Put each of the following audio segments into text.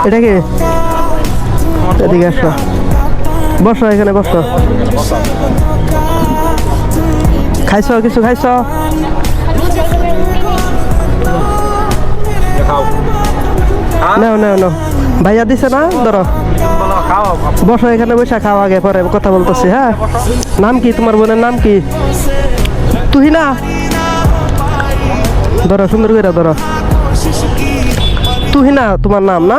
এটা কি? এদিকে আসো, বসো এখানে বসো। খাইছ কিছু খাইছ? নাও নাও নাও, ভাইয়া দিছে না? ধরো বসো এখানে, বসে খাও, আগে পরে কথা বলতেছি। হ্যাঁ, নাম কি তোমার বোনের নাম কি? তুহিনা, ধরো সুন্দর করে ধরো। তুহিনা তোমার নাম না?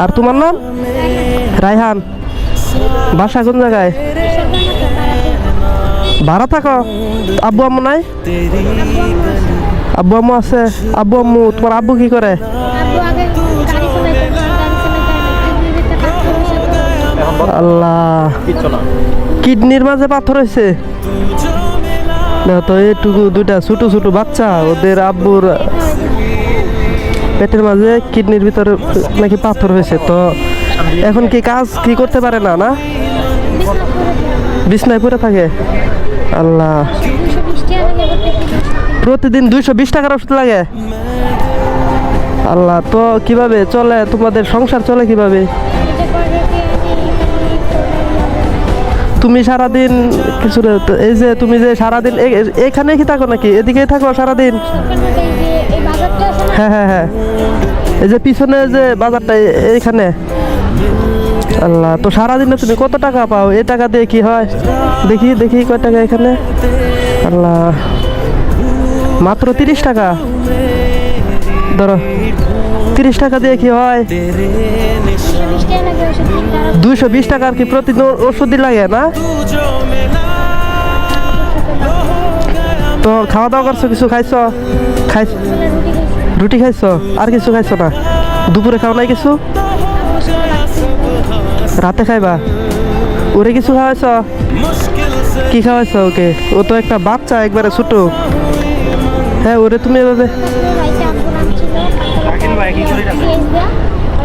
আর তোমার নাম? রায়হান। বাসা কোন জায়গায়? ভাড়া থাকো? আব্বু আম্মু নাই? আব্বু আম্মু আছে? আব্বু আম্মু, তোমার আব্বু কি করে? আল্লাহ, কিডনির মাঝে পাথর হয়েছে তো। এইটুকু দুইটা ছোট ছোট বাচ্চা, ওদের আব্বুর পেটের মাঝে কিডনির ভিতরে নাকি পাথর হয়েছে। তো এখন কি কাজ কি করতে পারে না? না, বিছনায় পড়ে থাকে। আল্লাহ, প্রতিদিন 220 টাকার ওষুধ লাগে? আল্লাহ, তো কিভাবে চলে তোমাদের সংসার? চলে কিভাবে? তুমি সারাদিন কিছু, এই যে তুমি যে সারাদিন এখানে কি থাকো নাকি এদিকেই থাকো সারাদিন? হ্যাঁ হ্যাঁ হ্যাঁ, এই যে পিছনে যে বাজারটা এইখানে। আল্লাহ, তো সারাদিনে তুমি কত টাকা পাও? এই টাকা দিয়ে কি হয়? দেখি দেখি কয় টাকা এখানে। আল্লাহ, মাত্র 30 টাকা। ধরো 30 টাকা দিয়ে কি হয়? 220 টাকার কি প্রতিদিন ওষুধই লাগে না? তো খাওয়া দাওয়া করছো? কিছু খাইছো? রুটি খাইছো? আর কিছু খাইছো না? দুপুরে খাও নাই কিছু? রাতে খাইবা? ওরে কিছু খাওয়াইছ? কি খাওয়াইছ ওকে? ও তো একটা বাচ্চা, একবারে ছোট। হ্যাঁ, ওরে তুমি এভাবে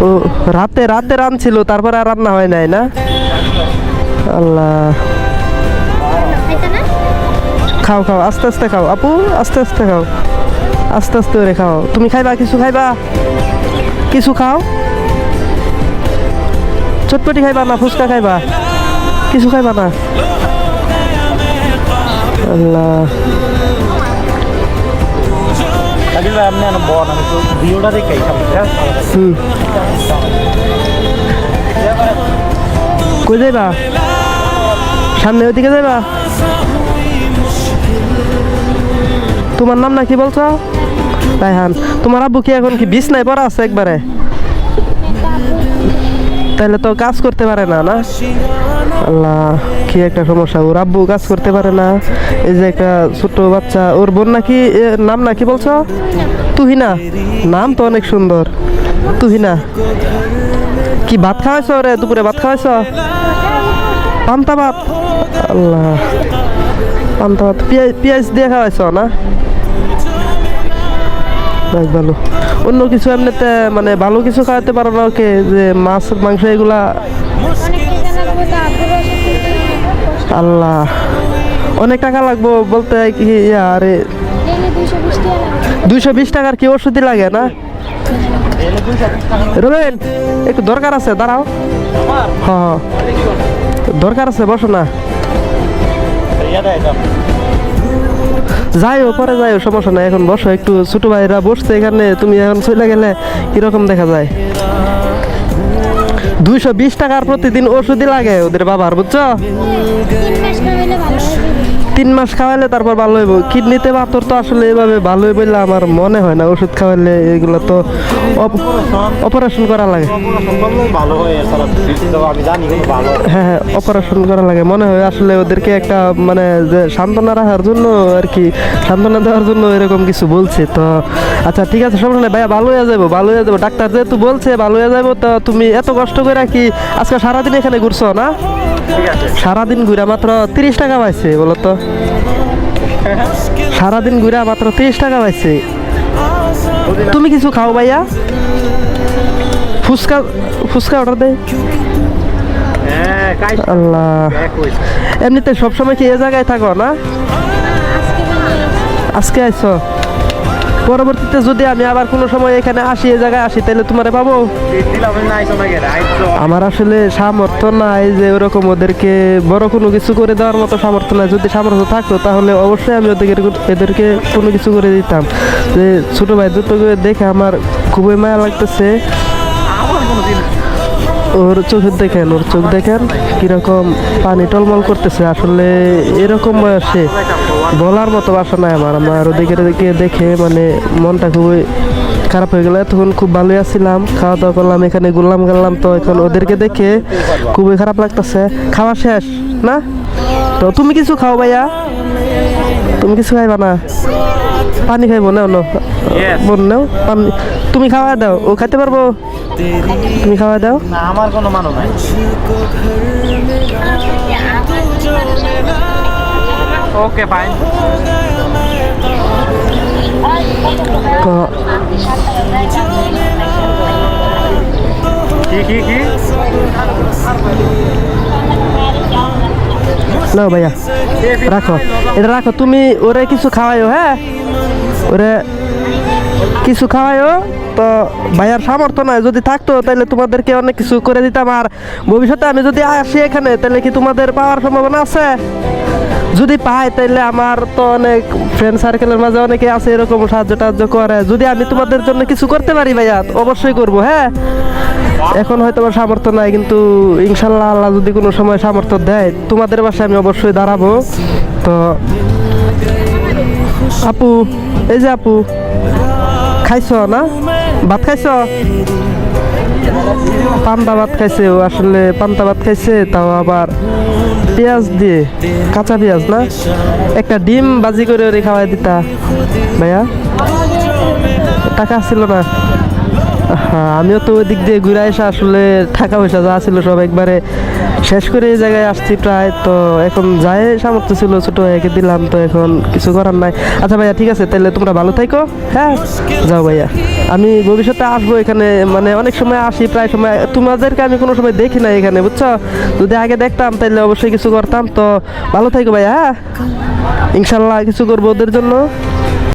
ও রাতে রাতে রান্নছিল, তারপরে আর রান্না হয় নাই না? আল্লাহ, খাও খাও, আস্তে আস্তে খাও আপু, আস্তে আস্তে খাও, আস্তে আস্তে করে খাও। তুমি খাইবা? কিছু খাইবা? কিছু খাও। চটপটি খাইবা না ফুচকা খাইবা? কিছু খাইবা না? আল্লাহ, কই যাইবা? সামনে ওইদিকে যাইবা? তোমার নাম না কি বলছো? রায়হান। তোমার আব্বু কি এখন কি বিছনায় পড়া আছে একবারে? তাহলে তো কাজ করতে পারে না? না, আল্লাহ, কি একটা সমস্যা। ওর আব্বু কাজ করতে পারে না। এই যে একটা ছোট বাচ্চা, ওর বোন নাকি, নাম নাকি বলছো? তুহিনা। নাম তো অনেক সুন্দর, তুহিনা। কি ভাত খাওয়াইছো রে? দুপুরে ভাত খাওয়াইছো? পান্তা ভাত? আল্লাহ, পান্তা ভাত পেঁয়াজ দিয়ে খাওয়াইছো না? ভালো। অন্য কিছু এমনিতে মানে ভালো কিছু খাওয়াতে পারো না ওকে? যে মাছ মাংস এগুলা? আল্লাহ, অনেক টাকা লাগবো বলতে কি? আরে 220 টাকার কি ওষুধই লাগে না? রবেন, একটু দরকার আছে, দাঁড়াও। হ্যাঁ, দরকার আছে, বসো না। যাইও, পরে যাইও, সমস্যা নাই, এখন বসো একটু। ছোট ভাইরা বসছে এখানে, তুমি এখন চলে গেলে কিরকম দেখা যায়? 220 টাকার প্রতিদিন ওষুধই লাগে ওদের বাবার, বুঝছো? 3 মাস খাওয়াইলে তারপর ভালো হইব। কিডনিতে পাথর তো আসলে এভাবে ভালো হইব বলে আমার মনে হয় না। ওষুধ খাওয়াইলে এগুলো তো অপারেশন করা লাগে। হ্যাঁ হ্যাঁ, অপারেশন করা লাগে মনে হয়। আসলে ওদেরকে একটা মানে যে সান্ত্বনা রাখার জন্য আর কি, সান্ত্বনা দেওয়ার জন্য এরকম কিছু বলছে। তো আচ্ছা ঠিক আছে, সমস্যা নেই ভাইয়া, ভালো হয়ে যাবো, ভালো হয়ে যাবো। ডাক্তার যেহেতু বলছে ভালো হয়ে যাবো, তো তুমি এত কষ্ট করে কি আজকে সারাদিন এখানে ঘুরছো না? সারাদিন ঘুরা মাত্র 30 টাকা পাইছে, বলো তো? সারাদিন ঘুরা মাত্র 30 টাকা পাইছে। তুমি কিছু খাও ভাইয়া? ফুচকা, ফুচকা অর্ডার দেয়। আল্লাহ, এমনিতে সবসময় কি এ জায়গায় থাকো না? আজকে আইছো? পরবর্তীতে যদি আমি আবার কোনো সময় এখানে আসি, এই জায়গায় আসি, তাহলে তোমারে পাবো। আমার আসলে সামর্থ্য নাই যে ওরকম ওদেরকে বড় কোনো কিছু করে দেওয়ার মতো সামর্থ্য নাই। যদি সামর্থ্য থাকতো তাহলে অবশ্যই আমি এদেরকে কোনো কিছু করে দিতাম। যে ছোট ভাই দুটোকে দেখে আমার খুবই মায়া লাগতেছে। ওর চোখের দেখেন, ওর চোখ দেখেন কিরকম পানি টলমল করতেছে। আসলে এরকম বয়সে বলার মতো বাসা নাই আমার ওদিকে দেখে মানে মনটা খুবই খারাপ হয়ে গেল। এতক্ষণ খুব ভালোই আছিলাম, খাওয়া দাওয়া করলাম, এখানে ঘুরলাম গেলাম, তো এখন ওদেরকে দেখে খুবই খারাপ লাগতেছে। খাওয়া শেষ না? তো তুমি কিছু খাও ভাইয়া, তুমি কিছু খাইবা না? পানি খাইবো না? বোন নাও পানি, তুমি খাওয়া দাও। ও খাইতে পারবো? তুমি খাওয়া দাও। আমার কোনো মানো নাই। Okay fine. কি নাও ভাইয়া, রাখো, এটা রাখো। তুমি ওরে কিছু খাওয়াইও, হ্যাঁ ওরে কিছু খাওয়াইও। তো ভাইয়ার সামর্থ্য নয়, যদি থাকতো তাহলে তোমাদেরকে অনেক কিছু করে দিতাম। আর ভবিষ্যতে আমি যদি আসি এখানে, তাহলে কি তোমাদের পাওয়ার সম্ভাবনা আছে? যদি পাই তাহলে আমার তো অনেক ফ্রেন্ড সার্কেলের মাঝে অনেকে আছে এরকম সাহায্য টাহায্য করে। যদি আমি তোমাদের জন্য কিছু করতে পারি ভাইয়া, অবশ্যই করবো। হ্যাঁ, এখন হয়তো আমার সামর্থ্য নাই, কিন্তু ইনশাল্লাহ আল্লাহ যদি কোনো সময় সামর্থ্য দেয়, তোমাদের বাসায় আমি অবশ্যই দাঁড়াবো। তো আপু, এই যে আপু, খাইছ না? ভাত খাইছ? পান্তা ভাত খাইছে ও, আসলে পান্তা ভাত খাইছে, তাও আবার পেঁয়াজ দিয়ে, কাঁচা পেঁয়াজ না। একটা ডিম ভাজি করে ওরে খাওয়াই দিতা ভাইয়া, টাকা ছিল না? হ্যাঁ, আমিও তো ওই দিক দিয়ে ঘুরে আসা, আসলে টাকা পয়সা যা ছিল সব একবারে শেষ করে এই জায়গায় আসছি প্রায়। তো এখন যাই সামর্থ্য ছিল ছোট ভাইকে দিলাম, তো এখন কিছু করার নাই। আচ্ছা ভাইয়া, ঠিক আছে, তাহলে তোমরা ভালো থাকো। হ্যাঁ, যাও ভাইয়া, আমি ভবিষ্যতে আসবো এখানে, মানে অনেক সময় আসি, প্রায় সময়। তোমাদেরকে আমি কোনো সময় দেখি না এখানে, বুঝছো? যদি আগে দেখতাম তাহলে অবশ্যই কিছু করতাম। তো ভালো থাকো ভাইয়া, হ্যাঁ, ইনশাল্লাহ কিছু করবো ওদের জন্য।